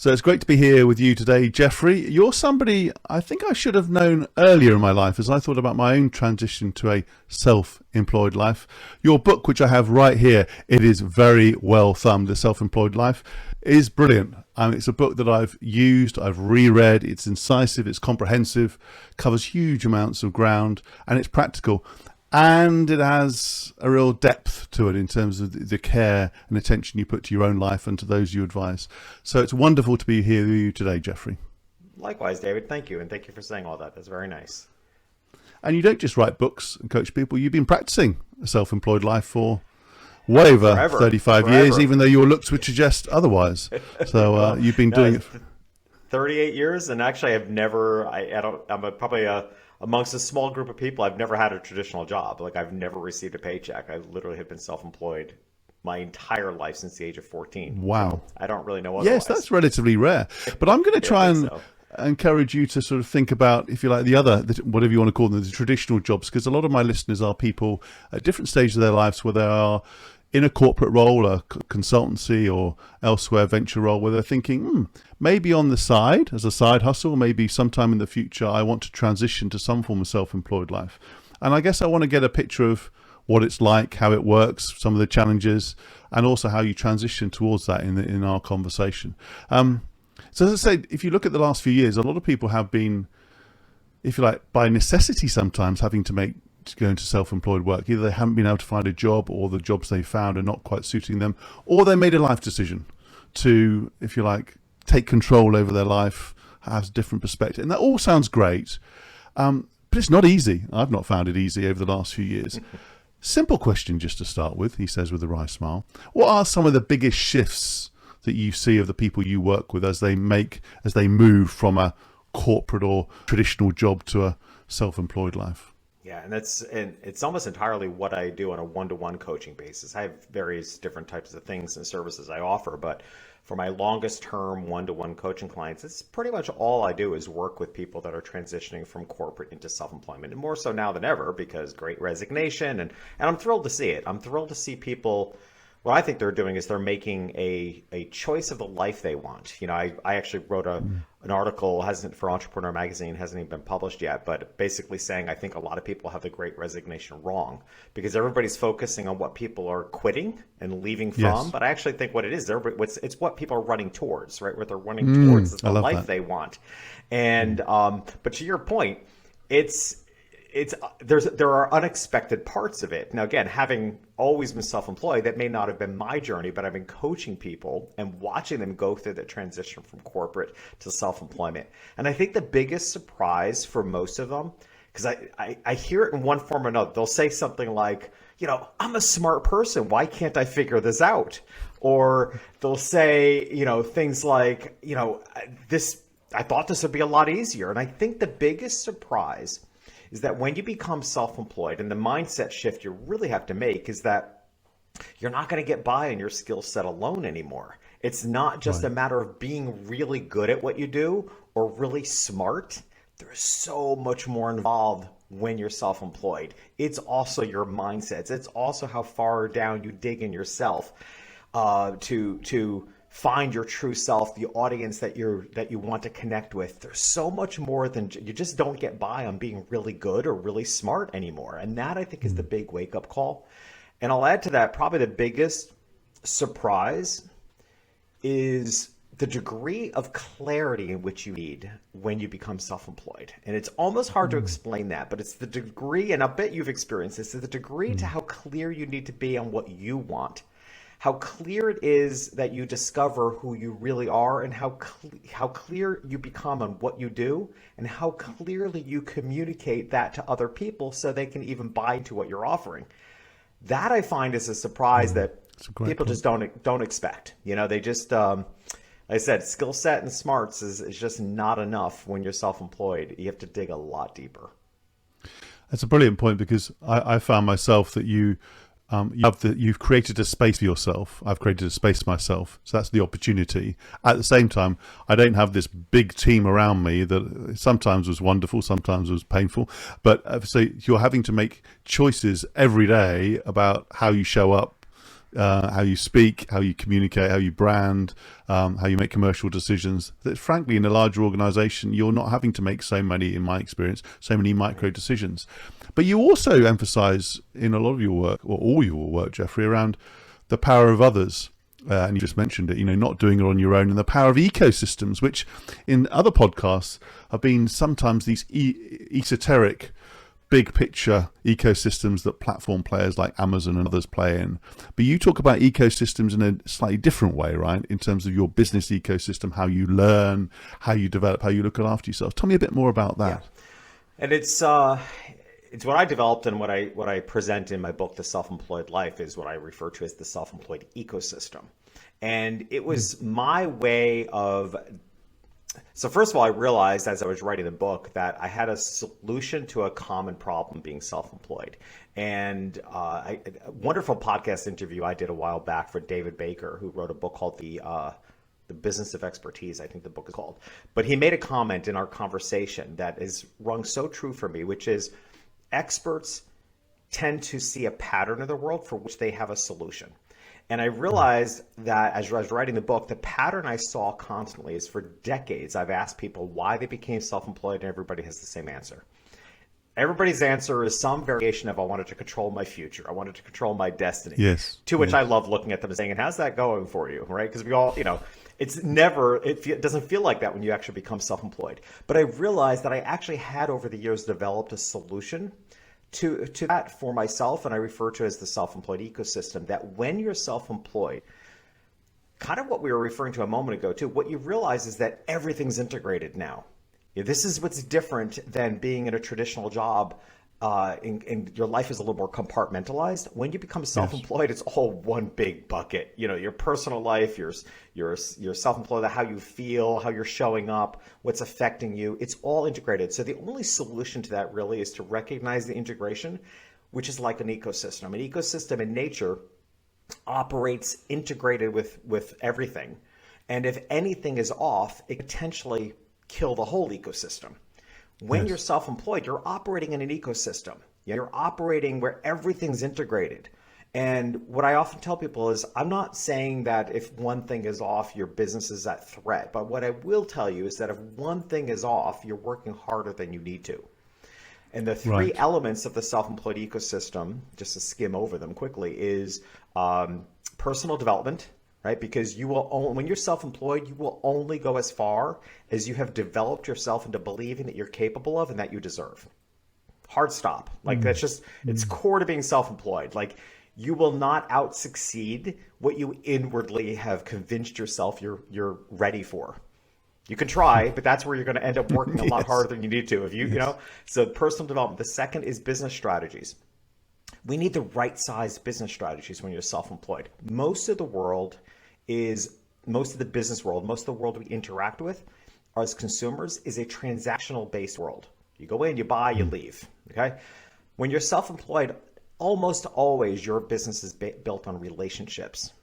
So it's great to be here with you today, Jeffrey. You're somebody I think I should have known earlier in my life as I thought about my own transition to a self-employed life. Your book, which I have right here, it is very well thumbed, The Self-Employed Life, is brilliant. It's a book that I've used, I've reread, it's incisive, it's comprehensive, covers huge amounts of ground, and it's practical. And it has a real depth to it in terms of the care and attention you put to your own life and to those you advise. So it's wonderful to be here with you today, Jeffrey. Likewise, David. Thank you. And thank you for saying all that. That's very nice. And you don't just write books and coach people. You've been practicing a self-employed life for way over 35 years, even though your looks would suggest otherwise. So you've been doing it. 38 years. And actually, I've never, probably amongst a small group of people, I've never had a traditional job. Like, I've never received a paycheck. I literally have been self-employed my entire life since the age of 14. Wow. So I don't really know otherwise. Yes, that's relatively rare. But I'm going to try and encourage you to sort of think about, if you like, the other, whatever you want to call them, the traditional jobs, because a lot of my listeners are people at different stages of their lives where they are in a corporate role, a consultancy or elsewhere venture role, where they're thinking, maybe on the side, as a side hustle, maybe sometime in the future, I want to transition to some form of self-employed life. And I guess I want to get a picture of what it's like, how it works, some of the challenges, and also how you transition towards that in our conversation. So as I said, if you look at the last few years, a lot of people have been, if you like, by necessity sometimes having to go into self-employed work. Either they haven't been able to find a job, or the jobs they found are not quite suiting them, or they made a life decision to, if you like, take control over their life, have a different perspective. And that all sounds great, but it's not easy. I've not found it easy over the last few years. Simple question just to start with, he says with a wry smile. What are some of the biggest shifts that you see of the people you work with as they move from a corporate or traditional job to a self-employed life? Yeah, and it's almost entirely what I do on a one-to-one coaching basis. I have various different types of things and services I offer, but for my longest term one-to-one coaching clients, it's pretty much all I do is work with people that are transitioning from corporate into self-employment, and more so now than ever because Great Resignation, and I'm thrilled to see it. I'm thrilled to see people. What I think they're doing is they're making a choice of the life they want. You know, I actually wrote an article, hasn't for Entrepreneur Magazine, hasn't even been published yet, but basically saying I think a lot of people have the Great Resignation wrong because everybody's focusing on what people are quitting and leaving from. Yes. But I actually think what it is, it's what people are running towards, right? What they're running towards is the life they want. And but to your point, there are unexpected parts of it. Now, again, having always been self-employed, that may not have been my journey, but I've been coaching people and watching them go through the transition from corporate to self-employment. And I think the biggest surprise for most of them, because I hear it in one form or another, they'll say something like, I'm a smart person. Why can't I figure this out? Or they'll say, things like, I thought this would be a lot easier. And I think the biggest surprise is that when you become self-employed, and the mindset shift you really have to make is that you're not going to get by on your skill set alone anymore. It's not just a matter of being really good at what you do or really smart. There's so much more involved when you're self-employed. It's also your mindsets. It's also how far down you dig in yourself to find your true self, the audience that you want to connect with. There's so much more than you just don't get by on being really good or really smart anymore. And that, I think, is the big wake-up call. And I'll add to that, probably the biggest surprise is the degree of clarity in which you need when you become self-employed. And it's almost hard to explain that, but it's the degree, and I bet you've experienced this, is the degree to how clear you need to be on what you want. How clear it is that you discover who you really are, and how clear you become on what you do, and how clearly you communicate that to other people so they can even buy into what you're offering. That I find is a surprise that people just don't expect. They just, like I said, skill set and smarts is just not enough when you're self-employed. You have to dig a lot deeper. That's a brilliant point, because I found myself that you've created a space for yourself. I've created a space for myself. So that's the opportunity. At the same time, I don't have this big team around me that sometimes was wonderful, sometimes was painful. But so you're having to make choices every day about how you show up how you speak, how you communicate, how you brand, how you make commercial decisions. That frankly, in a larger organization, you're not having to make so many, in my experience, so many micro decisions. But you also emphasize in a lot of your work, or all your work, Jeffrey, around the power of others. And you just mentioned it, not doing it on your own, and the power of ecosystems, which in other podcasts have been sometimes these esoteric, big picture ecosystems that platform players like Amazon and others play in. But you talk about ecosystems in a slightly different way, right? In terms of your business ecosystem, how you learn, how you develop, how you look after yourself. Tell me a bit more about that. Yeah. And it's what I developed, and what I present in my book, The Self-Employed Life, is what I refer to as the self-employed ecosystem. And it was my way of, so first of all, I realized as I was writing the book that I had a solution to a common problem being self-employed. And a wonderful podcast interview I did a while back for David Baker, who wrote a book called The Business of Expertise, I think the book is called. But he made a comment in our conversation that is rung so true for me, which is, experts tend to see a pattern in the world for which they have a solution. And I realized that as I was writing the book, the pattern I saw constantly is, for decades, I've asked people why they became self-employed, and everybody has the same answer. Everybody's answer is some variation of, I wanted to control my future. I wanted to control my destiny. Yes. To which I love looking at them and saying, and how's that going for you, right? Because we all, it doesn't feel like that when you actually become self-employed. But I realized that I actually had over the years developed a solution to that for myself, and I refer to it as the self-employed ecosystem, that when you're self-employed, kind of what we were referring to a moment ago too, what you realize is that everything's integrated now. This is what's different than being in a traditional job. And your life is a little more compartmentalized. When you become self-employed, It's all one big bucket. Your personal life, your self-employed, how you feel, how you're showing up, what's affecting you. It's all integrated. So the only solution to that really is to recognize the integration, which is like an ecosystem. An ecosystem in nature operates integrated with everything. And if anything is off, it could potentially kill the whole ecosystem. When you're self-employed, you're operating in an ecosystem. You're operating where everything's integrated. And what I often tell people is, I'm not saying that if one thing is off, your business is at threat. But what I will tell you is that if one thing is off, you're working harder than you need to. And the three elements of the self-employed ecosystem, just to skim over them quickly, is personal development. Right? Because when you're self-employed, you will only go as far as you have developed yourself into believing that you're capable of and that you deserve. Hard stop. Like that's just, it's core to being self-employed. Like you will not out-succeed what you inwardly have convinced yourself you're ready for. You can try, but that's where you're going to end up working a lot harder than you need to. So personal development. The second is business strategies. We need the right size business strategies when you're self-employed. Most of the business world, most of the world we interact with as consumers is a transactional based world. You go in, you buy, you leave. Okay. When you're self-employed, almost always your business is built on relationships.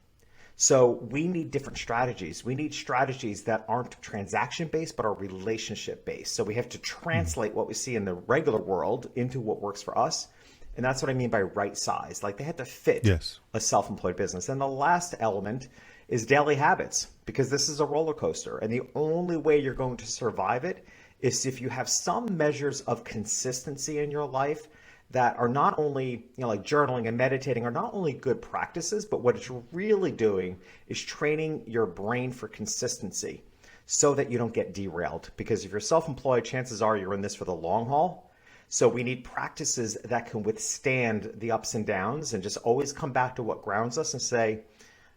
So we need different strategies. We need strategies that aren't transaction based, but are relationship based. So we have to translate what we see in the regular world into what works for us. And that's what I mean by right size. Like they have to fit a self-employed business. And the last element is daily habits, because this is a roller coaster. And the only way you're going to survive it is if you have some measures of consistency in your life that are not only, like journaling and meditating are not only good practices, but what it's really doing is training your brain for consistency so that you don't get derailed. Because if you're self-employed, chances are you're in this for the long haul. So we need practices that can withstand the ups and downs and just always come back to what grounds us and say,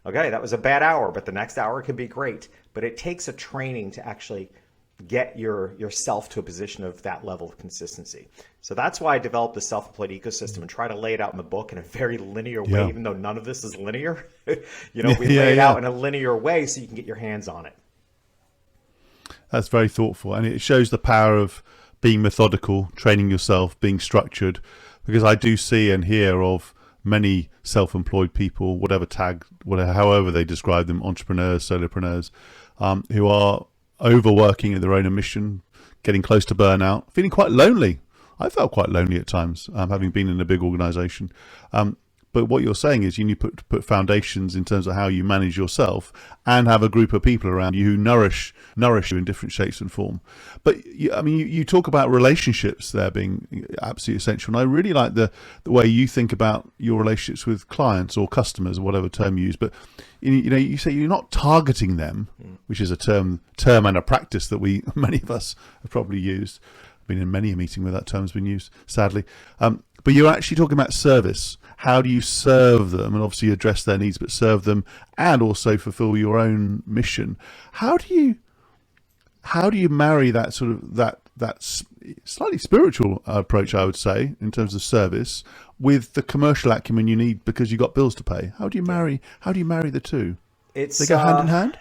okay, that was a bad hour, but the next hour can be great. But it takes a training to actually get yourself to a position of that level of consistency. So that's why I developed the self-employed ecosystem and try to lay it out in the book in a very linear way, even though none of this is linear. We lay it out in a linear way so you can get your hands on it. That's very thoughtful. And it shows the power of being methodical, training yourself, being structured, because I do see and hear of many self-employed people, however they describe them, entrepreneurs, solopreneurs, who are overworking in their own mission, getting close to burnout, feeling quite lonely. I felt quite lonely at times, having been in a big organization. But what you're saying is you need to put foundations in terms of how you manage yourself and have a group of people around you who nourish you in different shapes and form. But you talk about relationships there being absolutely essential. And I really like the way you think about your relationships with clients or customers, or whatever term you use. But you say you're not targeting them, which is a term and a practice that many of us have probably used. I've been in many a meeting where that term's been used, sadly. But you're actually talking about service. How do you serve them, and obviously address their needs, but serve them and also fulfill your own mission? How do you marry that sort of that slightly spiritual approach, I would say, in terms of service, with the commercial acumen you need because you've got bills to pay? How do you marry the two? They go hand in hand?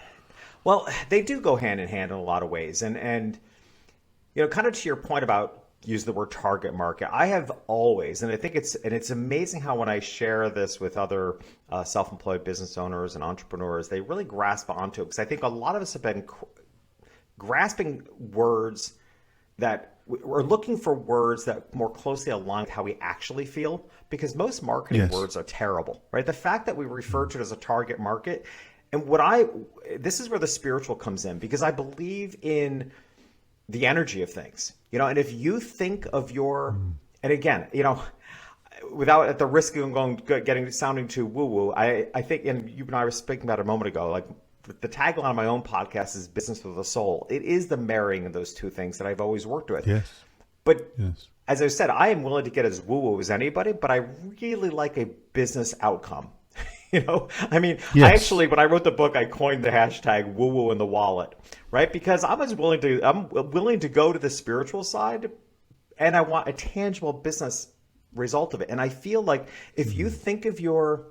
Well, they do go hand in hand in a lot of ways, and kind of to your point about use the word target market. I have always, and I think it's amazing how when I share this with other self-employed business owners and entrepreneurs, they really grasp onto it, because I think a lot of us have been grasping words that we're looking for words that more closely align with how we actually feel, because most marketing words are terrible, right? The fact that we refer to it as a target market, and this is where the spiritual comes in, because I believe in the energy of things, and if you think of and again, without at the risk of sounding too woo-woo, I think, and you and I were speaking about it a moment ago, like the tagline of my own podcast is business with a soul. It is the marrying of those two things that I've always worked with. Yes. But as I said, I am willing to get as woo-woo as anybody, but I really like a business outcome. I actually, when I wrote the book, I coined the hashtag woo-woo in the wallet, right? Because I'm willing to go to the spiritual side, and I want a tangible business result of it. And I feel like if you think of you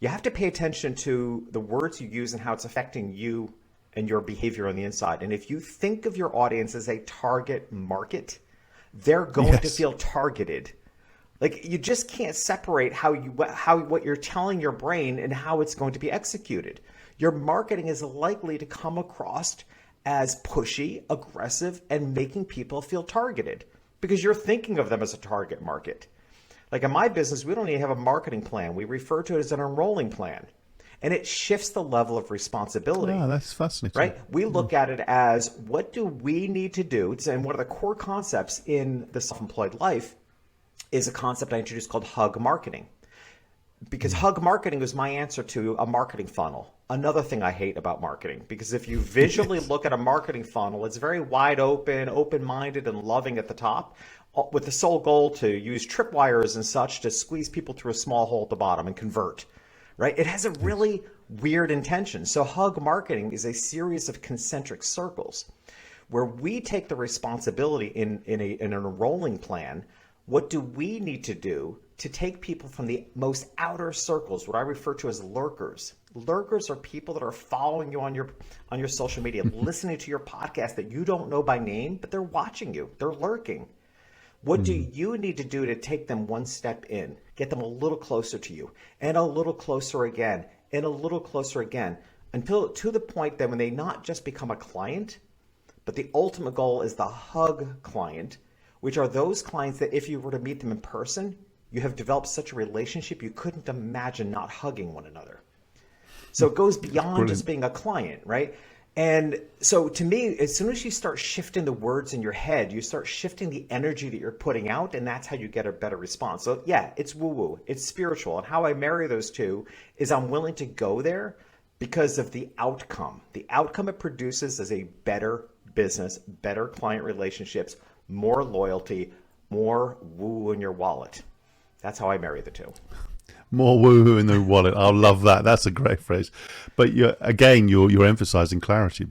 have to pay attention to the words you use and how it's affecting you and your behavior on the inside. And if you think of your audience as a target market, they're going to feel targeted. Like, you just can't separate what you're telling your brain and how it's going to be executed. Your marketing is likely to come across as pushy, aggressive, and making people feel targeted because you're thinking of them as a target market. Like in my business, we don't even have a marketing plan. We refer to it as an enrolling plan. And it shifts the level of responsibility. Oh, that's fascinating. Right? We look at it as, what do we need to do? And one of the core concepts in the self-employed life is a concept I introduced called hug marketing. Because hug marketing was my answer to a marketing funnel. Another thing I hate about marketing, because if you visually look at a marketing funnel, it's very wide open, open-minded, and loving at the top, with the sole goal to use tripwires and such to squeeze people through a small hole at the bottom and convert. Right? It has a really weird intention. So hug marketing is a series of concentric circles where we take the responsibility in an enrolling plan. What do we need to do to take people from the most outer circles, what I refer to as lurkers? Lurkers are people that are following you on your social media, listening to your podcast that you don't know by name, but they're watching you. They're lurking. What do you need to do to take them one step in, get them a little closer to you, and a little closer again, and a little closer again, until to the point that when they not just become a client, but the ultimate goal is the hug client, which are those clients that if you were to meet them in person, you have developed such a relationship you couldn't imagine not hugging one another. So it goes beyond just being a client, right? And so to me, as soon as you start shifting the words in your head, you start shifting the energy that you're putting out, and that's how you get a better response. So yeah, it's woo-woo, it's spiritual. And how I marry those two is I'm willing to go there because of the outcome. The outcome it produces is a better business, better client relationships, more loyalty, more woo in your wallet. That's how I marry the two. More woohoo in the wallet. I love that. That's a great phrase. But you're emphasizing clarity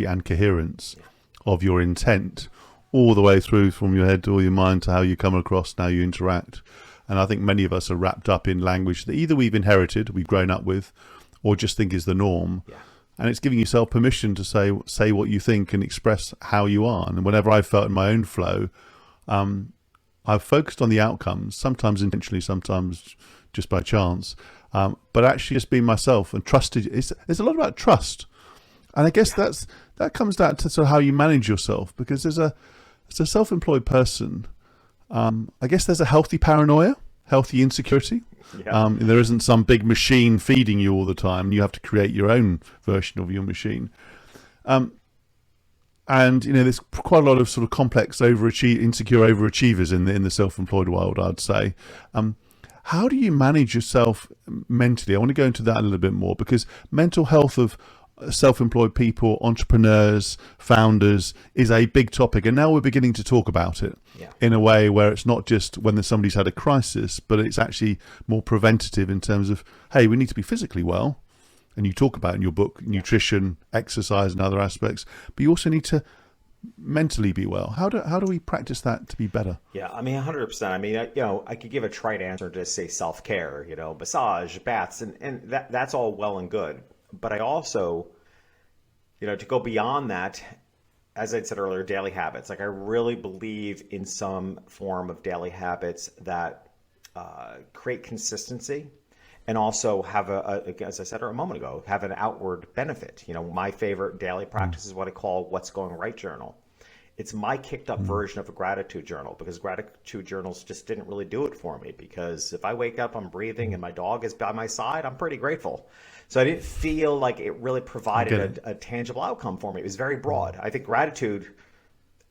and coherence of your intent all the way through, from your head to all your mind to how you come across, how you interact. And I think many of us are wrapped up in language that either we've inherited, we've grown up with, or just think is the norm. Yeah. And it's giving yourself permission to say what you think and express how you are. And whenever I've felt in my own flow, I've focused on the outcomes, sometimes intentionally, sometimes just by chance, but actually just being myself and trusted. There's a lot about trust. And I guess that comes down to sort of how you manage yourself, because as a self-employed person, I guess there's a healthy paranoia, healthy insecurity. Yeah. There isn't some big machine feeding you all the time. You have to create your own version of your machine. And there's quite a lot of sort of complex insecure overachievers in the self-employed world, I'd say. How do you manage yourself mentally? I want to go into that a little bit more, because mental health of self-employed people, entrepreneurs, founders is a big topic, and now we're beginning to talk about it in a way where it's not just when somebody's had a crisis, but it's actually more preventative in terms of, hey, we need to be physically well. And you talk about in your book nutrition, exercise, and other aspects, but you also need to mentally be well. How do we practice that to be better? Yeah, I mean, 100%. I mean, I could give a trite answer to say self-care, massage, baths, and that's all well and good. But I also, to go beyond that, as I said earlier, daily habits. Like, I really believe in some form of daily habits that create consistency. And also have as I said a moment ago, have an outward benefit. My favorite daily practice is what I call "What's Going Right" journal. It's my kicked up version of a gratitude journal, because gratitude journals just didn't really do it for me. Because if I wake up, I'm breathing, and my dog is by my side, I'm pretty grateful. So I didn't feel like it really provided a tangible outcome for me. It was very broad. I think gratitude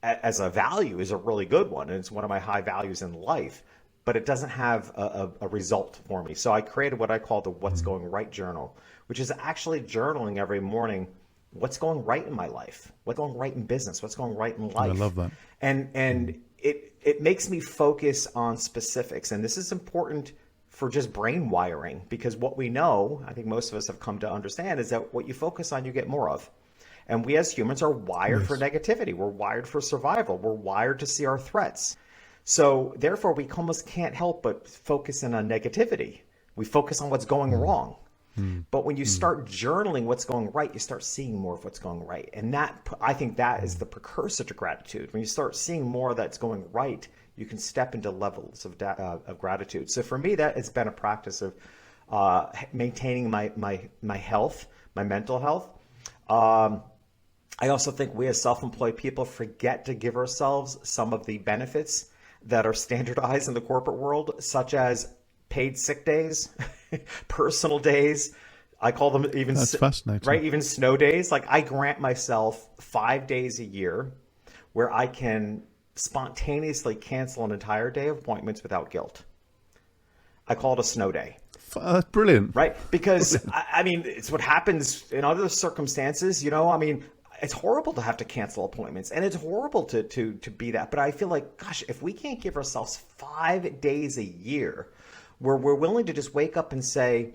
as a value is a really good one, and it's one of my high values in life. But it doesn't have a result for me. So I created what I call the What's Going Right journal, which is actually journaling every morning. What's going right in my life? What's going right in business? What's going right in life? I love that. And it makes me focus on specifics. And this is important for just brain wiring, because what we know, I think most of us have come to understand, is that what you focus on, you get more of. And we as humans are wired for negativity. We're wired for survival. We're wired to see our threats. So therefore, we almost can't help but focus in on negativity. We focus on what's going wrong. But when you start journaling what's going right, you start seeing more of what's going right. And I think that is the precursor to gratitude. When you start seeing more that's going right, you can step into levels of gratitude. So for me, that has been a practice of maintaining my health, my mental health. I also think we as self-employed people forget to give ourselves some of the benefits that are standardized in the corporate world, such as paid sick days, personal days. I call them even That's fascinating. Right, even snow days. Like, I grant myself 5 days a year where I can spontaneously cancel an entire day of appointments without guilt. I call it a snow day. That's brilliant. Right, because I mean, it's what happens in other circumstances. I mean, it's horrible to have to cancel appointments, and it's horrible to be that. But I feel like, gosh, if we can't give ourselves 5 days a year where we're willing to just wake up and say,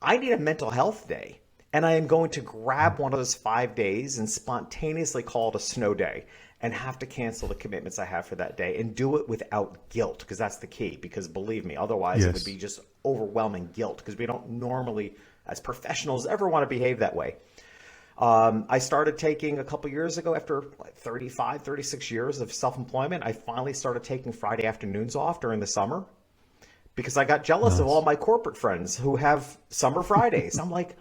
I need a mental health day, and I am going to grab one of those 5 days and spontaneously call it a snow day and have to cancel the commitments I have for that day, and do it without guilt, because that's the key. Because believe me, otherwise it would be just overwhelming guilt, because we don't normally, as professionals, ever want to behave that way. I started taking a couple years ago, after 35, 36 years of self-employment, I finally started taking Friday afternoons off during the summer, because I got jealous of all my corporate friends who have summer Fridays. I'm like,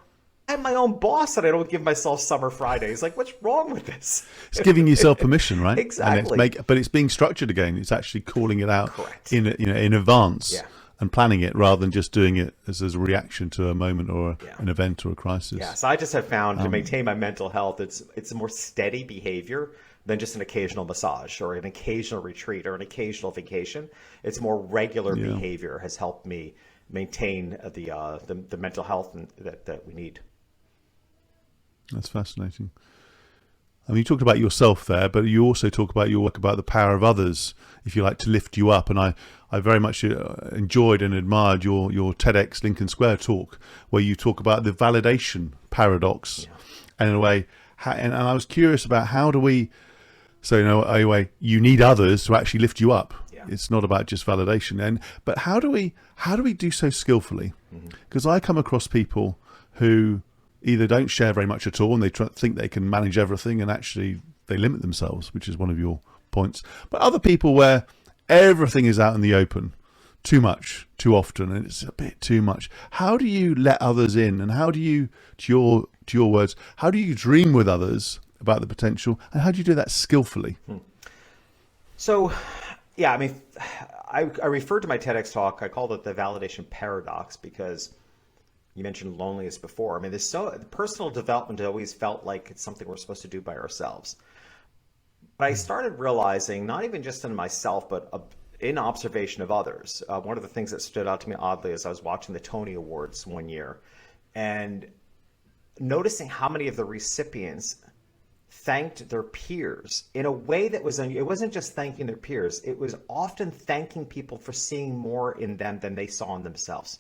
I'm my own boss and I don't give myself summer Fridays. Like, what's wrong with this? It's giving yourself permission, right? Exactly. And but it's being structured again. It's actually calling it out in advance. And planning it, rather than just doing it as a reaction to a moment or an event or a crisis. Yeah, so I just have found to maintain my mental health, it's a more steady behavior than just an occasional massage or an occasional retreat or an occasional vacation. It's more regular behavior has helped me maintain the mental health that we need. That's fascinating. I mean, you talked about yourself there, but you also talk about your work about the power of others, if you like, to lift you up. And I very much enjoyed and admired your TEDx Lincoln Square talk, where you talk about the validation paradox. And in a way, and I was curious about how do we, anyway, you need others to actually lift you up. It's not about just validation. But how do we do so skillfully? Because I come across people who either don't share very much at all, and they think they can manage everything, and actually they limit themselves, which is one of your points. But other people where everything is out in the open, too much, too often, and it's a bit too much. How do you let others in, and how do you, to your words, how do you dream with others about the potential, and how do you do that skillfully? So, yeah, I mean, I referred to my TEDx talk, I called it the validation paradox, because you mentioned loneliness before. I mean, personal development always felt like it's something we're supposed to do by ourselves. But I started realizing, not even just in myself, but in observation of others. One of the things that stood out to me oddly is I was watching the Tony Awards one year and noticing how many of the recipients thanked their peers in a way that it wasn't just thanking their peers, it was often thanking people for seeing more in them than they saw in themselves.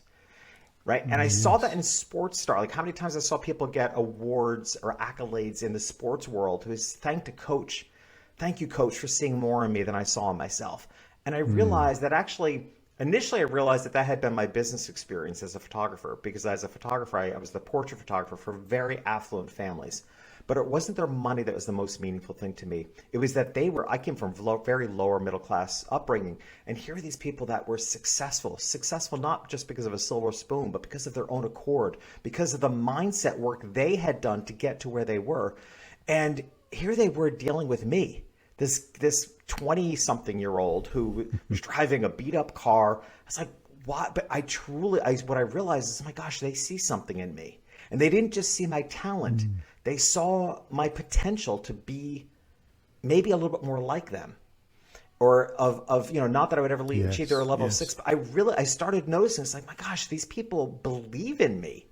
Right. And I saw that in sports star, like how many times I saw people get awards or accolades in the sports world who thanked a coach. Thank you, coach, for seeing more in me than I saw in myself. And I realized that initially I realized that had been my business experience as a photographer, because as a photographer, I was the portrait photographer for very affluent families. But it wasn't their money that was the most meaningful thing to me. It was that I came from very lower middle class upbringing. And here are these people that were successful not just because of a silver spoon, but because of their own accord, because of the mindset work they had done to get to where they were. And here they were dealing with me, this 20-something-year-old who was driving a beat-up car. I was like, what? But what I realized is, oh my gosh, they see something in me. And they didn't just see my talent. They saw my potential to be maybe a little bit more like them, or not that I would ever achieve their level of 6, but I started noticing, it's like, my gosh, these people believe in me.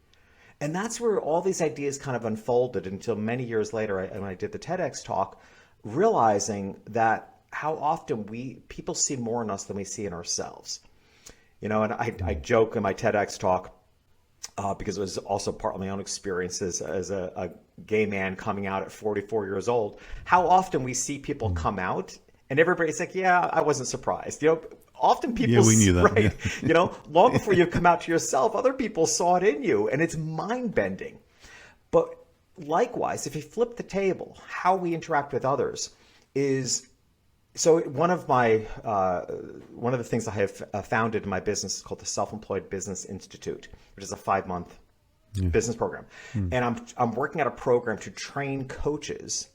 And that's where all these ideas kind of unfolded until many years later, when I did the TEDx talk, realizing that how often people see more in us than we see in ourselves. And I joke in my TEDx talk, because it was also part of my own experiences as a gay man coming out at 44 years old, how often we see people come out and everybody's like, yeah, I wasn't surprised. Often people, we knew that, right? Yeah. Long before you come out to yourself, other people saw it in you, and it's mind bending. But likewise, if you flip the table, how we interact with others is, so one of the things I have founded in my business is called the Self-Employed Business Institute, which is a 5-month business program. And I'm working at a program to train coaches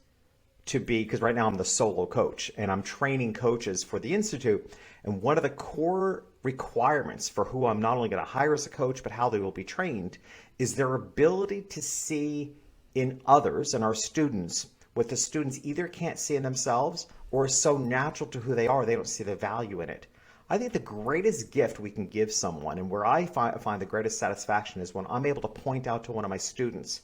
because right now I'm the solo coach, and I'm training coaches for the Institute. And one of the core requirements for who I'm not only going to hire as a coach, but how they will be trained, is their ability to see in others and our students what the students either can't see in themselves or is so natural to who they are, they don't see the value in it. I think the greatest gift we can give someone, and where I find the greatest satisfaction, is when I'm able to point out to one of my students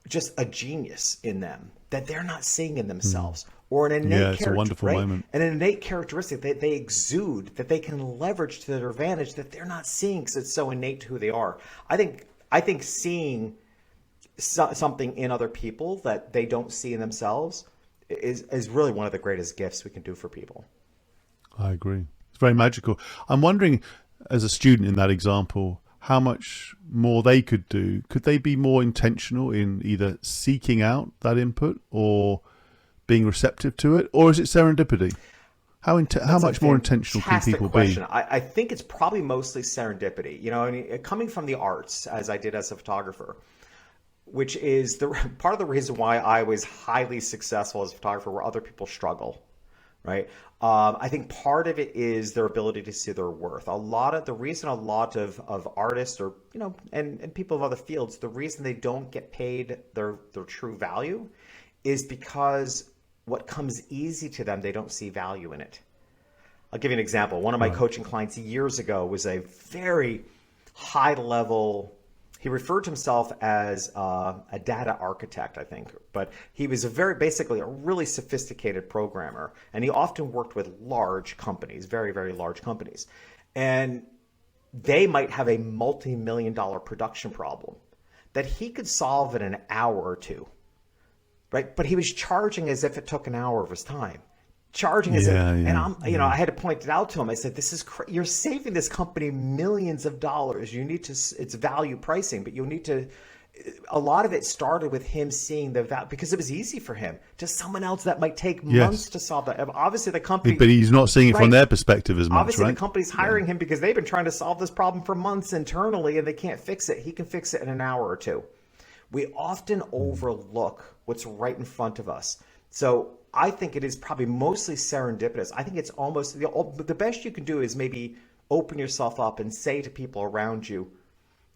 just a genius in them that they're not seeing in themselves, or an innate it's a wonderful moment. An innate characteristic that they exude that they can leverage to their advantage that they're not seeing because it's so innate to who they are. I think seeing something in other people that they don't see in themselves is really one of the greatest gifts we can do for people. I agree. It's very magical. I'm wondering, as a student in that example, how much more they could do. Could they be more intentional in either seeking out that input or being receptive to it? Or is it serendipity? How much more intentional can people be? I think it's probably mostly serendipity. Coming from the arts, as I did as a photographer, which is part of the reason why I was highly successful as a photographer where other people struggle, right? I think part of it is their ability to see their worth. The reason a lot of artists or, and people of other fields, the reason they don't get paid their true value is because what comes easy to them, they don't see value in it. I'll give you an example. One of my coaching clients years ago was a very high level. He referred to himself as a data architect, I think, but he was basically a really sophisticated programmer, and he often worked with large companies, very, very large companies, and they might have a multi-million-dollar production problem that he could solve in an hour or two, right? But he was charging as if it took an hour of his time. And I had to point it out to him. I said, "This is you're saving this company millions of dollars. It's value pricing, but you'll need to." A lot of it started with him seeing the value because it was easy for him. To someone else that might take months to solve that. Obviously, the company, but he's not seeing it from their perspective as much. Obviously, right? The company's hiring him because they've been trying to solve this problem for months internally, and they can't fix it. He can fix it in an hour or two. We often overlook what's right in front of us. So I think it is probably mostly serendipitous. I think it's almost the best you can do is maybe open yourself up and say to people around you,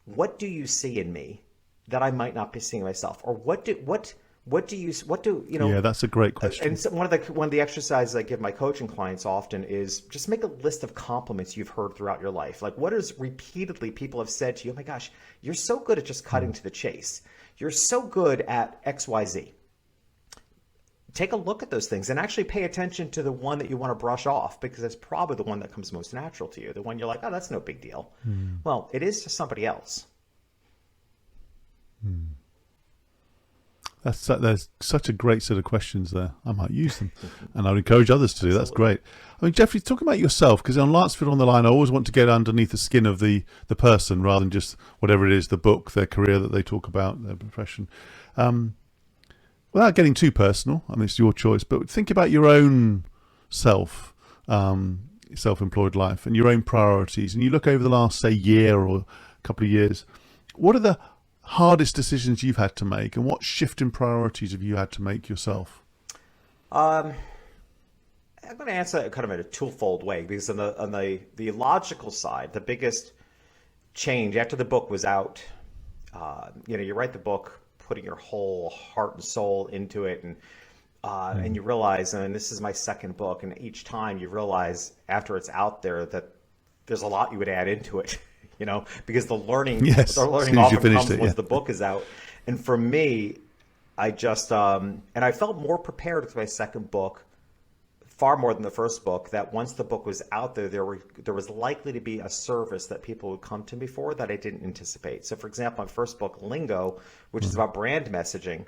what do you see in me that I might not be seeing myself? Or what do you know? Yeah, that's a great question. And so one of the exercises I give my coaching clients often is just make a list of compliments you've heard throughout your life. Like, what is repeatedly people have said to you? Oh my gosh, you're so good at just cutting to the chase. You're so good at XYZ. Take a look at those things and actually pay attention to the one that you want to brush off, because it's probably the one that comes most natural to you. The one you're like, oh, that's no big deal. Well, it is to somebody else. There's such a great set of questions there. I might use them, and I'd encourage others to do. That's great. I mean, Jeffrey, talking about yourself, because on Lancefield on the Line, I always want to get underneath the skin of the person rather than just whatever it is, the book, their career that they talk about, their profession. Without getting too personal, I mean, it's your choice, but think about your own self-employed life and your own priorities. And you look over the last, say, year or couple of years, what are the hardest decisions you've had to make, and what shift in priorities have you had to make yourself? I'm going to answer it kind of in a twofold way, because on the logical side, the biggest change after the book was out, you write the book, putting your whole heart and soul into it, and you realize, and this is my second book, and each time you realize after it's out there that there's a lot you would add into it, because the learning often comes once the book is out. And for me, I just and I felt more prepared with my second book, far more than the first book, that once the book was out there, there was likely to be a service that people would come to me for that I didn't anticipate. So for example, my first book, Lingo, which is about brand messaging,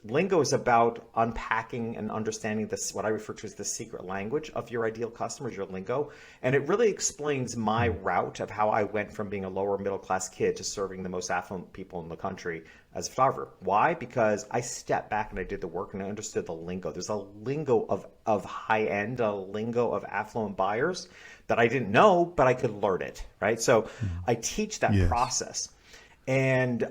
Lingo is about unpacking and understanding this, what I refer to as the secret language of your ideal customers, your lingo. And it really explains my route of how I went from being a lower middle class kid to serving the most affluent people in the country as a photographer. Why? Because I stepped back and I did the work and I understood the lingo. There's a lingo of high end, a lingo of affluent buyers that I didn't know, but I could learn it, right? So I teach that process. And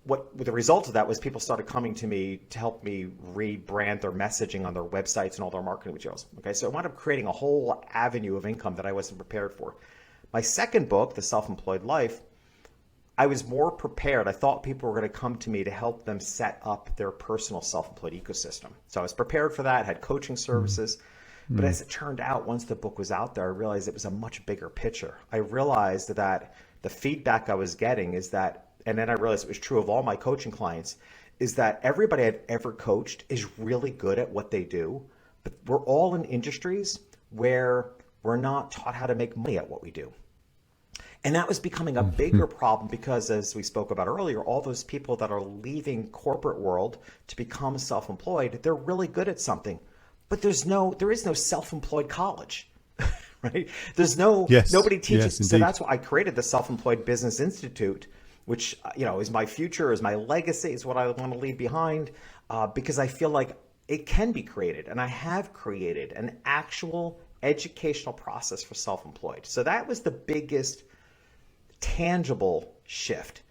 what the result of that was people started coming to me to help me rebrand their messaging on their websites and all their marketing materials. Okay, so I wound up creating a whole avenue of income that I wasn't prepared for. My second book, The Self-Employed Life, I was more prepared. I thought people were going to come to me to help them set up their personal self-employed ecosystem. So I was prepared for that, had coaching services. But as it turned out, once the book was out there, I realized it was a much bigger picture. I realized that the feedback I was getting is that, and then I realized it was true of all my coaching clients, is that everybody I've ever coached is really good at what they do, but we're all in industries where we're not taught how to make money at what we do. And that was becoming a bigger problem because, as we spoke about earlier, all those people that are leaving corporate world to become self-employed, they're really good at something, but there is no self-employed college. Right? There's nobody teaches. So that's why I created the Self-Employed Business Institute, which, is my future, is my legacy, is what I want to leave behind, because I feel like it can be created. And I have created an actual educational process for self-employed. So that was the biggest tangible shift.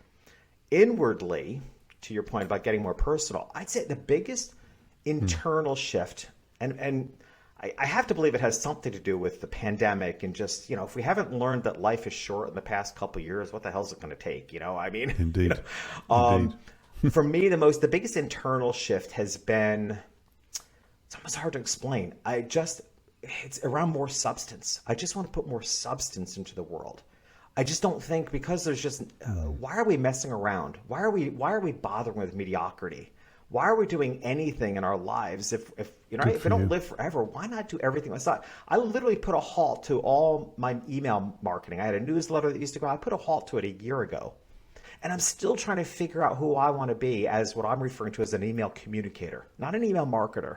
Inwardly, to your point about getting more personal, I'd say the biggest internal shift, and I have to believe it has something to do with the pandemic and just, if we haven't learned that life is short in the past couple of years, what the hell is it going to take? Indeed. For me, the biggest internal shift has been, it's almost hard to explain. It's around more substance. I just want to put more substance into the world. I just don't think, because there's just, why are we messing around? Why are we bothering with mediocrity? Why are we doing anything in our lives if we don't live forever? Why not do everything? I literally put a halt to all my email marketing. I had a newsletter that used to go. I put a halt to it a year ago, and I'm still trying to figure out who I want to be as what I'm referring to as an email communicator, not an email marketer.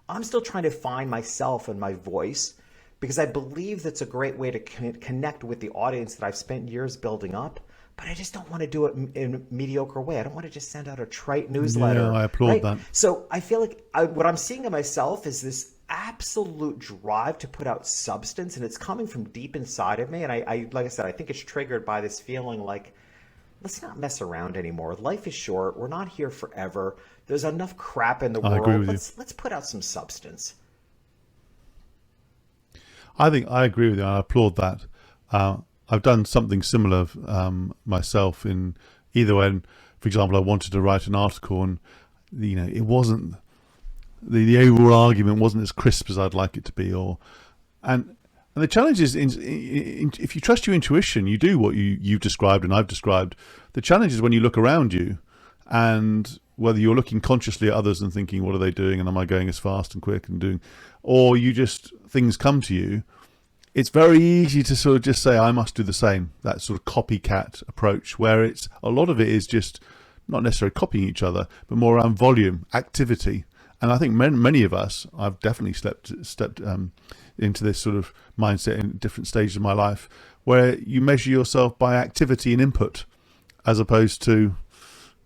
I'm still trying to find myself and my voice, because I believe that's a great way to connect with the audience that I've spent years building up. But I just don't want to do it in a mediocre way. I don't want to just send out a trite newsletter. Yeah, I applaud that. So I feel like what I'm seeing in myself is this absolute drive to put out substance, and it's coming from deep inside of me. And I like I said, I think it's triggered by this feeling like, let's not mess around anymore. Life is short. We're not here forever. there's enough crap in the I agree world. with you. Let's put out some substance. I think I agree with you. I applaud that. I've done something similar myself in either when, for example, I wanted to write an article and, it wasn't, the overall argument wasn't as crisp as I'd like it to be, and the challenge is if you trust your intuition, you do what you've described and I've described. The challenge is when you look around you, and whether you're looking consciously at others and thinking, what are they doing, and am I going as fast and quick and doing, or things come to you. It's very easy to sort of just say, I must do the same. That sort of copycat approach, where a lot of it is just not necessarily copying each other, but more around volume, activity. And I think many of us, I've definitely stepped into this sort of mindset in different stages of my life, where you measure yourself by activity and input, as opposed to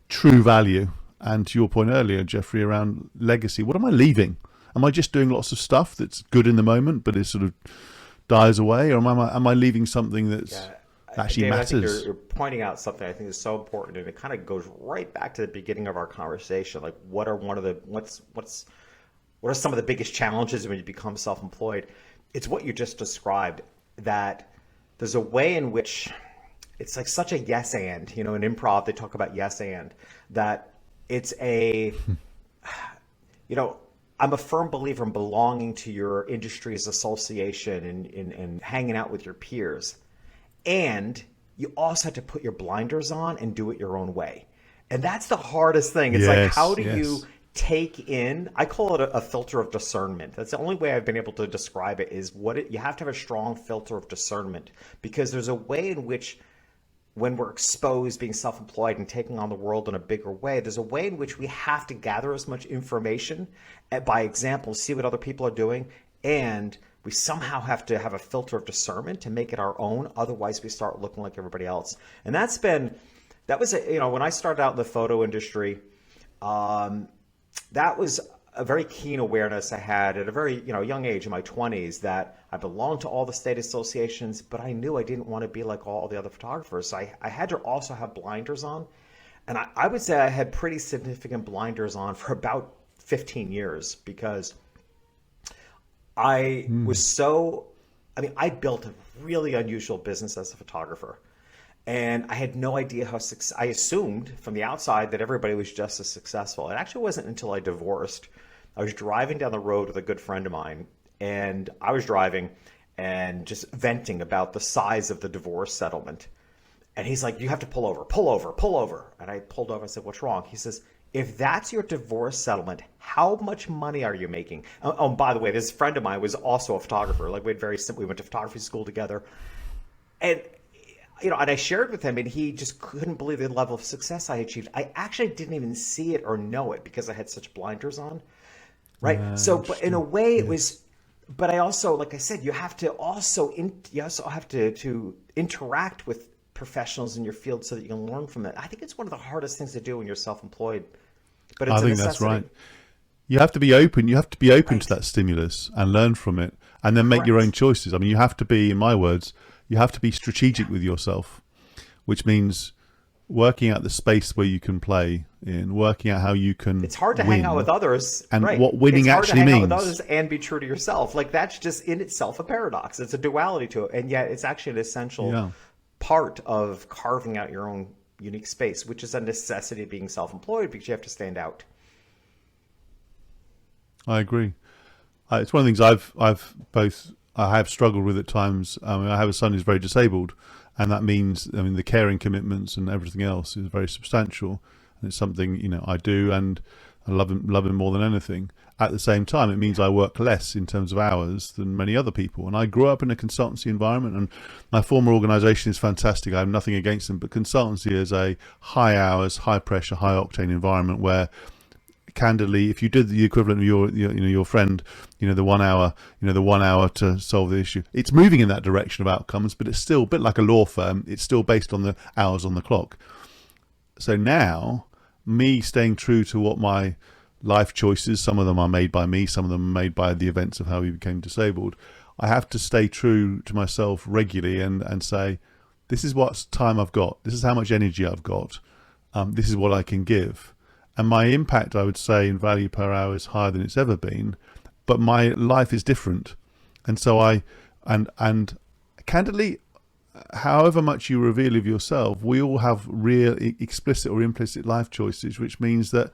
true value. And to your point earlier, Jeffrey, around legacy, what am I leaving? Am I just doing lots of stuff that's good in the moment, but it sort of dies away, or am I leaving something that's actually David, matters? I think you're pointing out something I think is so important, and it kind of goes right back to the beginning of our conversation. Like, what are some of the biggest challenges when you become self-employed? It's what you just described, that there's a way in which it's like such a yes and, in improv they talk about yes and, that it's a I'm a firm believer in belonging to your industry's association and hanging out with your peers. And you also have to put your blinders on and do it your own way. And that's the hardest thing. It's like, how do you take in, I call it a filter of discernment. That's the only way I've been able to describe it, is you have to have a strong filter of discernment, because there's a way in which, when we're exposed, being self-employed and taking on the world in a bigger way, there's a way in which we have to gather as much information by example, see what other people are doing, and we somehow have to have a filter of discernment to make it our own. Otherwise, we start looking like everybody else. And that was when I started out in the photo industry, that was a very keen awareness I had at a very young age, in my 20s, that I belonged to all the state associations, but I knew I didn't want to be like all the other photographers. So I had to also have blinders on. And I would say I had pretty significant blinders on for about 15 years, because I built a really unusual business as a photographer. And I had no idea how I assumed from the outside that everybody was just as successful. It actually wasn't until I divorced. I was driving down the road with a good friend of mine, and I was driving and just venting about the size of the divorce settlement. And he's like, you have to pull over, pull over, pull over. And I pulled over. I said, what's wrong? He says, if that's your divorce settlement, how much money are you making? Oh, by the way, this friend of mine was also a photographer. Like, we went to photography school together. And and I shared with him, and he just couldn't believe the level of success I achieved. I actually didn't even see it or know it because I had such blinders on, right? But in a way, it was. But I also, like I said, you have to also to interact with professionals in your field so that you can learn from it. I think it's one of the hardest things to do when you're self-employed. But it's I think that's right. You have to be open. You have to be open to that stimulus and learn from it, and then make your own choices. I mean, you have to be, in my words, you have to be strategic with yourself, which means working out the space where you can play in, working out how you can. It's hard to hang out with others, and what winning actually means. It's hard to hang out with others and be true to yourself. Like, that's just in itself a paradox. It's a duality to it, and yet it's actually an essential part of carving out your own unique space, which is a necessity of being self-employed, because you have to stand out. I agree. It's one of the things I have struggled with at times. I have a son who's very disabled, and that means, the caring commitments and everything else is very substantial, and it's something I do, and I love him more than anything. At the same time, it means I work less in terms of hours than many other people. And I grew up in a consultancy environment, and my former organisation is fantastic. I have nothing against them, but consultancy is a high hours, high pressure, high octane environment where, candidly, if you did the equivalent of your friend, the 1 hour to solve the issue, it's moving in that direction of outcomes, but it's still a bit like a law firm. It's still based on the hours on the clock. So now, me staying true to what my life choices, some of them are made by me, some of them are made by the events of how we became disabled. I have to stay true to myself regularly and say, this is what time I've got. This is how much energy I've got. This is what I can give. and my impact, I would say, in value per hour is higher than it's ever been, but my life is different. And so and candidly, however much you reveal of yourself, we all have real explicit or implicit life choices, which means that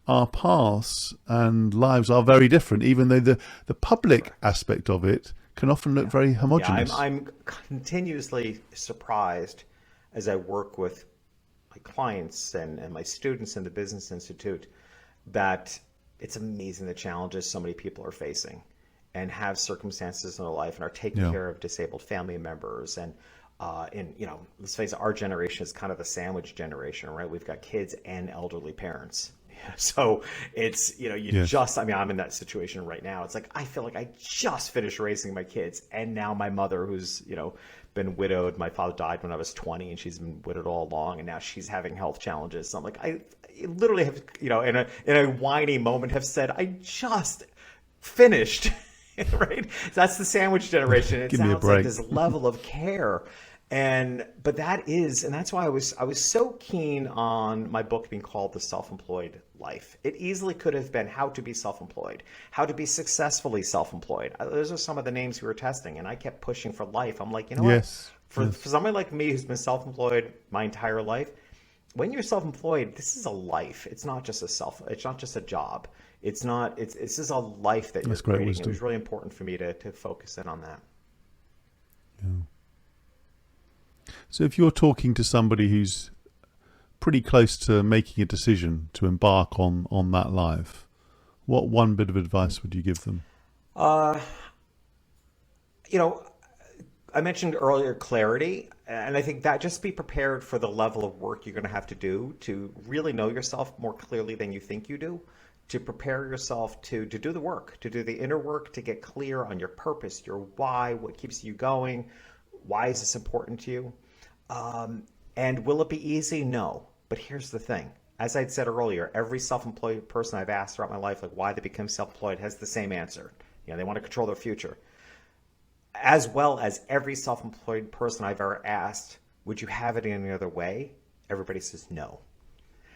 our paths and lives are very different, even though the public aspect of it can often look very homogenous. I'm continuously surprised as I work with my clients and my students in the Business Institute that it's amazing the challenges so many people are facing and have circumstances in their life and are taking care of disabled family members. And let's face it, our generation is kind of the sandwich generation, right? We've got kids and elderly parents. So it's, I'm in that situation right now. It's like, I feel like I just finished raising my kids. And now my mother, who's, been widowed, my father died when I was 20 and she's been widowed all along. And now she's having health challenges. So I'm like, I literally have, in a whiny moment have said, I just finished, right? So that's the sandwich generation. It sounds like this level of care. But that's why I was so keen on my book being called The Self-Employed Life. It easily could have been How to Be Self-Employed, How to Be Successfully Self-Employed. Those are some of the names we were testing, and I kept pushing for life. I'm like, what? For somebody like me who's been self-employed my entire life, when you're self-employed, this is a life. It's not just it's not just a job. It's this is a life that you're creating. It was really important for me to focus in on that. Yeah. So if you're talking to somebody who's pretty close to making a decision to embark on that life, what one bit of advice would you give them? I mentioned earlier clarity, and I think that just be prepared for the level of work you're going to have to do to really know yourself more clearly than you think you do, to prepare yourself to do the work, to do the inner work, to get clear on your purpose, your why, what keeps you going, why is this important to you? And will it be easy? No. But here's the thing. As I'd said earlier, every self-employed person I've asked throughout my life, like why they become self-employed, has the same answer. They want to control their future. As well as every self-employed person I've ever asked, would you have it any other way? Everybody says no.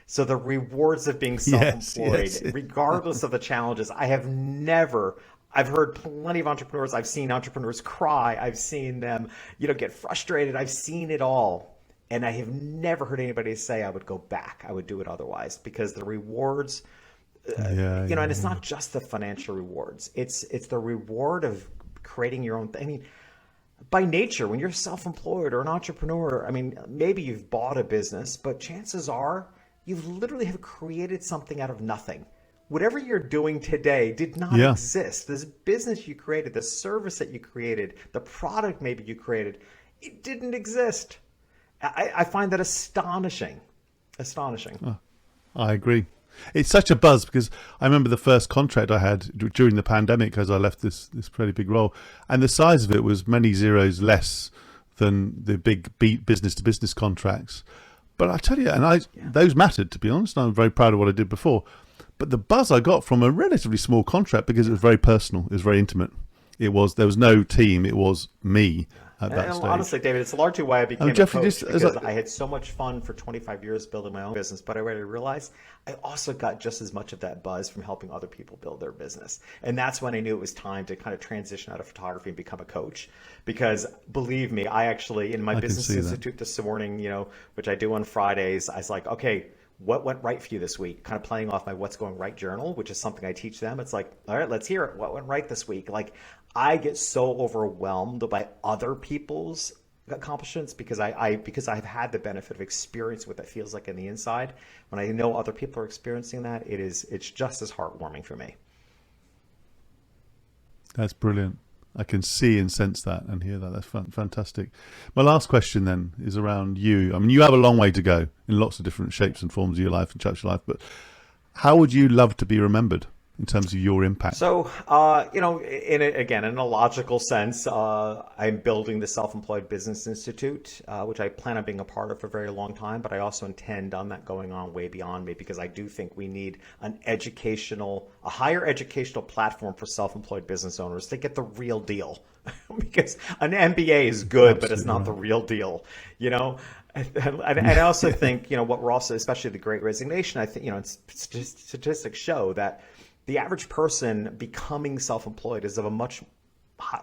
So the rewards of being self-employed, regardless of the challenges, I've heard plenty of entrepreneurs. I've seen entrepreneurs cry. I've seen them, get frustrated. I've seen it all. And I have never heard anybody say I would go back. I would do it otherwise, because the rewards, and it's not just the financial rewards. It's the reward of creating your own thing. I mean, by nature, when you're self-employed or an entrepreneur, maybe you've bought a business, but chances are you've literally have created something out of nothing. Whatever you're doing today did not exist. This business you created, the service that you created, the product maybe you created, it didn't exist. I find that astonishing. I agree. It's such a buzz, because I remember the first contract I had during the pandemic, as I left this pretty big role, and the size of it was many zeros less than the big business-to-business contracts. But I tell you, those mattered, to be honest. I'm very proud of what I did before. But the buzz I got from a relatively small contract, because it was very personal, it was very intimate. There was no team, it was me at that stage. Honestly, David, it's largely why I became a coach, because I had so much fun for 25 years building my own business. But I realized I also got just as much of that buzz from helping other people build their business. And that's when I knew it was time to kind of transition out of photography and become a coach. Because believe me, I actually, in my Business Institute this morning, which I do on Fridays, I was like, okay, what went right for you this week? Kind of playing off my What's Going Right journal, which is something I teach them. It's like, all right, let's hear it. What went right this week? Like, I get so overwhelmed by other people's accomplishments because I've had the benefit of experience what that feels like on the inside. When I know other people are experiencing that, it's just as heartwarming for me. That's brilliant. I can see and sense that and hear that. That's fantastic. My last question then is around you. You have a long way to go in lots of different shapes and forms of your life and chapters of your life, but how would you love to be remembered? in terms of your impact? So, in a logical sense, I'm building the Self-Employed Business Institute, which I plan on being a part of for a very long time, but I also intend on that going on way beyond me, because I do think we need a higher educational platform for self-employed business owners to get the real deal. Because an MBA is good, but it's not the real deal, And I also think, what we're also, especially the Great Resignation, I think, statistics show that the average person becoming self-employed is of a much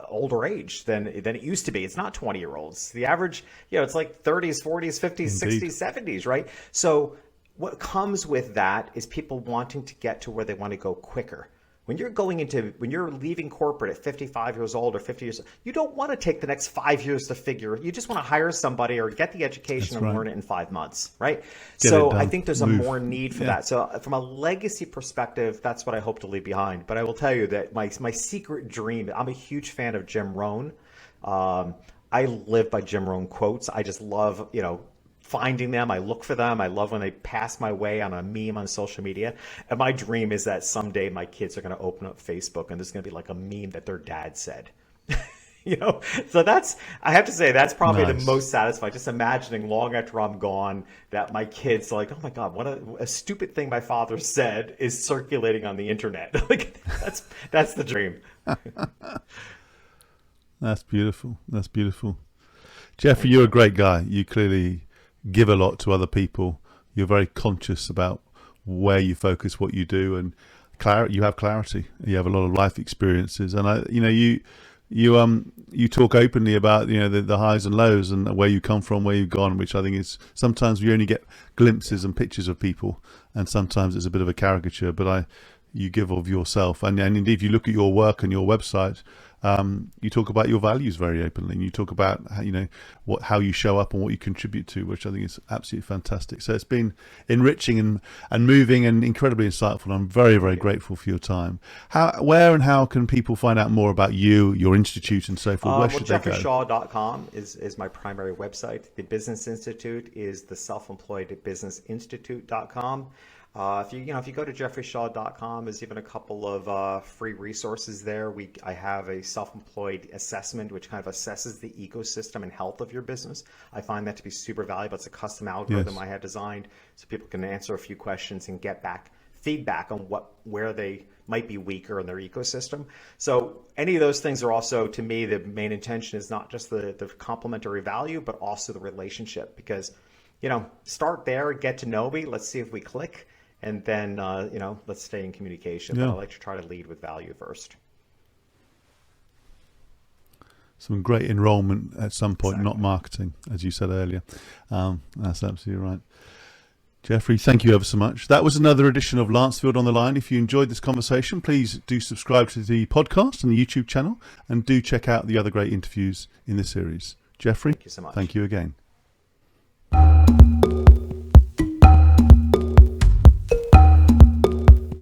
older age than it used to be. It's not 20-year-olds. The average, it's like 30s, 40s, 50s, Indeed. 60s, 70s, right? So what comes with that is people wanting to get to where they want to go quicker. When you're leaving corporate at 55 years old or 50 years old, you don't want to take the next 5 years to figure. You just want to hire somebody or get the education and learn it in 5 months, right? So I think there's a more need for that. So from a legacy perspective, that's what I hope to leave behind. But I will tell you that my secret dream, I'm a huge fan of Jim Rohn. I live by Jim Rohn quotes. I just love, finding them. I look for them. I love when they pass my way on a meme on social media. And my dream is that someday my kids are going to open up Facebook and there's going to be like a meme that their dad said. So I have to say, that's probably the most satisfying. Just imagining long after I'm gone that my kids are like, oh my God, what a stupid thing my father said is circulating on the internet. Like that's the dream. That's beautiful. That's beautiful. Jeffrey, you're a great guy. You clearly give a lot to other people. You're very conscious about where you focus, what you do, and you have clarity. You have a lot of life experiences, and you talk openly about the highs and lows and where you come from, where you've gone, which I think is sometimes we only get glimpses and pictures of people, and sometimes it's a bit of a caricature. But you give of yourself, and indeed, if you look at your work and your website, you talk about your values very openly, and you talk about how you show up and what you contribute to, which I think is absolutely fantastic. So it's been enriching and moving and incredibly insightful. I'm very, very grateful for your time. Where and how can people find out more about you, your institute, and so forth? Where should they go? JeffreyShaw.com is my primary website. The Business Institute is the selfemployedbusinessinstitute.com. If you go to jeffreyshaw.com, there's even a couple of free resources there. I have a self-employed assessment, which kind of assesses the ecosystem and health of your business. I find that to be super valuable. It's a custom algorithm I had designed so people can answer a few questions and get back feedback on where they might be weaker in their ecosystem. So any of those things are also, to me, the main intention is not just the complementary value, but also the relationship. Because, start there, get to know me. Let's see if we click. And then, let's stay in communication. But I like to try to lead with value first. Some great enrollment at some point, not marketing, as you said earlier. That's absolutely right. Jeffrey, thank you ever so much. That was another edition of Lancefield on the Line. If you enjoyed this conversation, please do subscribe to the podcast and the YouTube channel, and do check out the other great interviews in this series. Jeffrey, thank you so much. Thank you again.